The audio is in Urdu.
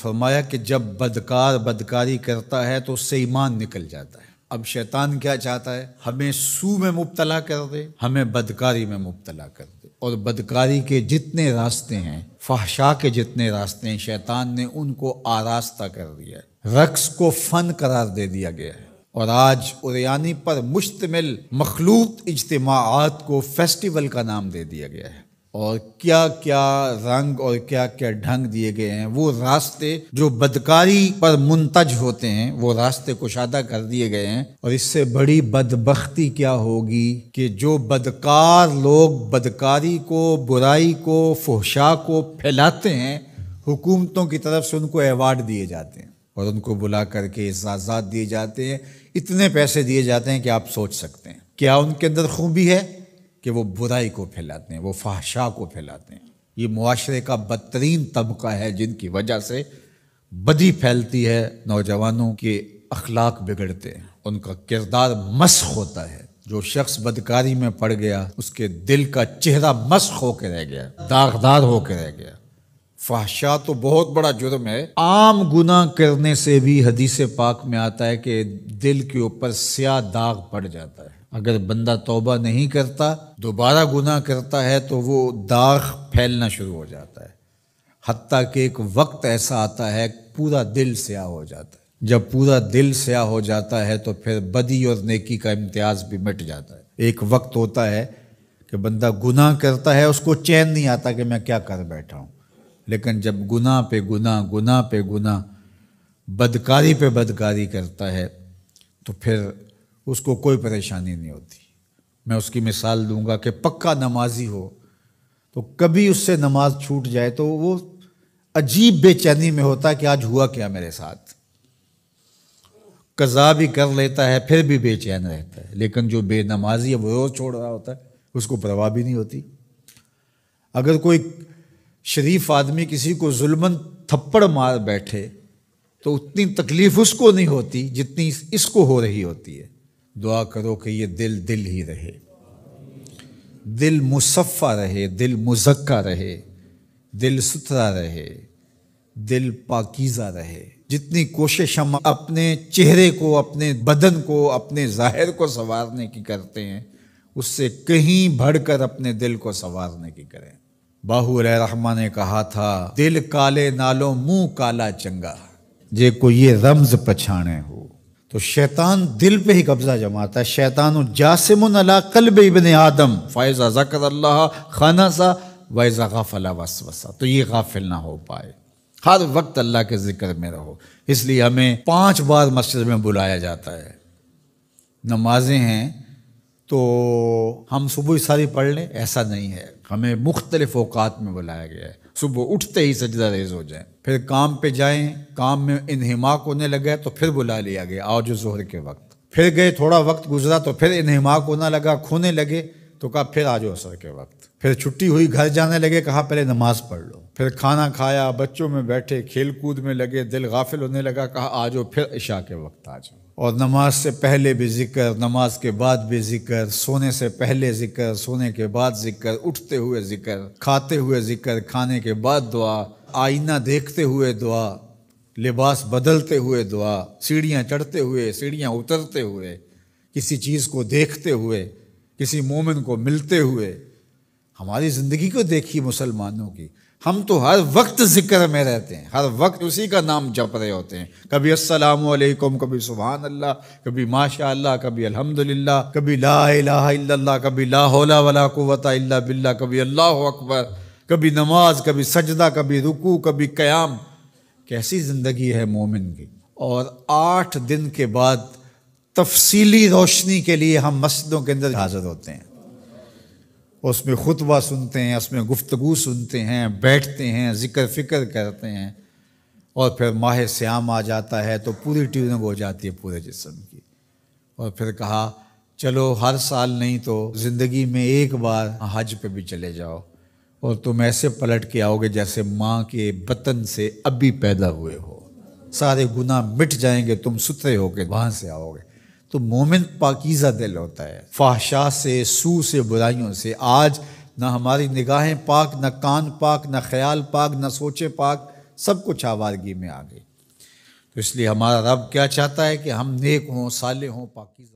فرمایا کہ جب بدکار بدکاری کرتا ہے تو اس سے ایمان نکل جاتا ہے۔ اب شیطان کیا چاہتا ہے؟ ہمیں سو میں مبتلا کر دے، ہمیں بدکاری میں مبتلا کر دے، اور بدکاری کے جتنے راستے ہیں، فحشا کے جتنے راستے ہیں، شیطان نے ان کو آراستہ کر دیا ہے، رقص کو فن قرار دے دیا گیا ہے، اور آج عریانی پر مشتمل مخلوط اجتماعات کو فیسٹیول کا نام دے دیا گیا ہے، اور کیا کیا رنگ اور کیا کیا ڈھنگ دیے گئے ہیں۔ وہ راستے جو بدکاری پر منتج ہوتے ہیں وہ راستے کشادہ کر دیے گئے ہیں، اور اس سے بڑی بدبختی کیا ہوگی کہ جو بدکار لوگ بدکاری کو، برائی کو، فحشا کو پھیلاتے ہیں، حکومتوں کی طرف سے ان کو ایوارڈ دیے جاتے ہیں اور ان کو بلا کر کے اعزازات دیے جاتے ہیں، اتنے پیسے دیے جاتے ہیں کہ آپ سوچ سکتے ہیں کیا ان کے اندر خوبی ہے کہ وہ برائی کو پھیلاتے ہیں، وہ فحشا کو پھیلاتے ہیں۔ یہ معاشرے کا بدترین طبقہ ہے جن کی وجہ سے بدی پھیلتی ہے، نوجوانوں کے اخلاق بگڑتے ہیں، ان کا کردار مسخ ہوتا ہے۔ جو شخص بدکاری میں پڑ گیا اس کے دل کا چہرہ مسخ ہو کے رہ گیا، داغدار ہو کے رہ گیا۔ فحشا تو بہت بڑا جرم ہے، عام گناہ کرنے سے بھی حدیث پاک میں آتا ہے کہ دل کے اوپر سیاہ داغ پڑ جاتا ہے۔ اگر بندہ توبہ نہیں کرتا، دوبارہ گناہ کرتا ہے تو وہ داغ پھیلنا شروع ہو جاتا ہے، حتیٰ کہ ایک وقت ایسا آتا ہے پورا دل سیاہ ہو جاتا ہے۔ جب پورا دل سیاہ ہو جاتا ہے تو پھر بدی اور نیکی کا امتیاز بھی مٹ جاتا ہے۔ ایک وقت ہوتا ہے کہ بندہ گناہ کرتا ہے، اس کو چین نہیں آتا کہ میں کیا کر بیٹھا ہوں، لیکن جب گناہ پہ گناہ، گناہ پہ گناہ، بدکاری پہ بدکاری کرتا ہے تو پھر اس کو کوئی پریشانی نہیں ہوتی۔ میں اس کی مثال دوں گا کہ پکا نمازی ہو تو کبھی اس سے نماز چھوٹ جائے تو وہ عجیب بے چینی میں ہوتا ہے کہ آج ہوا کیا میرے ساتھ، قضا بھی کر لیتا ہے پھر بھی بے چین رہتا ہے۔ لیکن جو بے نمازی ہے وہ روز چھوڑ رہا ہوتا ہے، اس کو پرواہ بھی نہیں ہوتی۔ اگر کوئی شریف آدمی کسی کو ظلماً تھپڑ مار بیٹھے تو اتنی تکلیف اس کو نہیں ہوتی جتنی اس کو ہو رہی ہوتی ہے۔ دعا کرو کہ یہ دل ہی رہے، دل مصفہ رہے، دل مزکہ رہے، دل ستھرا رہے، دل پاکیزہ رہے۔ جتنی کوشش ہم اپنے چہرے کو، اپنے بدن کو، اپنے ظاہر کو سنوارنے کی کرتے ہیں، اس سے کہیں بڑھ کر اپنے دل کو سنوارنے کی کریں۔ باہو علیہ رحمہ نے کہا تھا، دل کالے نالوں منہ کالا چنگا، جے کو یہ رمز پچھانے ہو۔ تو شیطان دل پہ ہی قبضہ جماتا ہے۔ شیطان جاسم علی قلب ابن آدم فاذا ذکر اللہ خنس واذا غفل وسوس، تو یہ غافل نہ ہو پائے، ہر وقت اللہ کے ذکر میں رہو۔ اس لیے ہمیں 5 بار مسجد میں بلایا جاتا ہے۔ نمازیں ہیں تو ہم صبح ساری پڑھ لیں، ایسا نہیں ہے، ہمیں مختلف اوقات میں بلایا گیا ہے۔ صبح اٹھتے ہی سجدہ ریز ہو جائیں، پھر کام پہ جائیں، کام میں انہماک ہونے لگا تو پھر بلا لیا گیا، آؤ جو ظہر کے وقت، پھر گئے، تھوڑا وقت گزرا تو پھر انہماک ہونا لگا، کھونے لگے تو کہا پھر آ جاؤ عصر کے وقت، پھر چھٹی ہوئی، گھر جانے لگے، کہا پہلے نماز پڑھ لو، پھر کھانا کھایا، بچوں میں بیٹھے، کھیل کود میں لگے، دل غافل ہونے لگا، کہا آ جاؤ پھر عشاء کے وقت آ جاؤ۔ اور نماز سے پہلے بھی ذکر، نماز کے بعد بھی ذکر، سونے سے پہلے ذکر، سونے کے بعد ذکر، اٹھتے ہوئے ذکر، کھاتے ہوئے ذکر، کھانے کے بعد دعا، آئینہ دیکھتے ہوئے دعا، لباس بدلتے ہوئے دعا، سیڑھیاں چڑھتے ہوئے، سیڑھیاں اترتے ہوئے، کسی چیز کو دیکھتے ہوئے، کسی مومن کو ملتے ہوئے۔ ہماری زندگی کو دیکھیے مسلمانوں کی، ہم تو ہر وقت ذکر میں رہتے ہیں، ہر وقت اسی کا نام جپ رہے ہوتے ہیں، کبھی السلام علیکم، کبھی سبحان اللہ، کبھی ماشاء اللہ، کبھی الحمدللہ، کبھی لا الہ الا اللہ، کبھی لا حول ولا قوت الا باللہ، کبھی اللہ اکبر، کبھی نماز، کبھی سجدہ، کبھی رکوع، کبھی قیام۔ کیسی زندگی ہے مومن کی۔ اور 8 دن کے بعد تفصیلی روشنی کے لیے ہم مسجدوں کے اندر حاضر ہوتے ہیں، اس میں خطبہ سنتے ہیں، اس میں گفتگو سنتے ہیں، بیٹھتے ہیں، ذکر فکر کرتے ہیں، اور پھر ماہ سیام آ جاتا ہے تو پوری ٹیوننگ ہو جاتی ہے پورے جسم کی۔ اور پھر کہا چلو ہر سال نہیں تو زندگی میں ایک بار حج پہ بھی چلے جاؤ، اور تم ایسے پلٹ کے آؤ گے جیسے ماں کے بطن سے ابھی پیدا ہوئے ہو، سارے گناہ مٹ جائیں گے، تم ستھرے ہو کے وہاں سے آؤ گے۔ تو مومن پاکیزہ دل ہوتا ہے، فحشا سے، سو سے، برائیوں سے۔ آج نہ ہماری نگاہیں پاک، نہ کان پاک، نہ خیال پاک، نہ سوچے پاک، سب کچھ آوارگی میں آ گئی۔ تو اس لیے ہمارا رب کیا چاہتا ہے کہ ہم نیک ہوں، صالح ہوں، پاکیزہ ہوں۔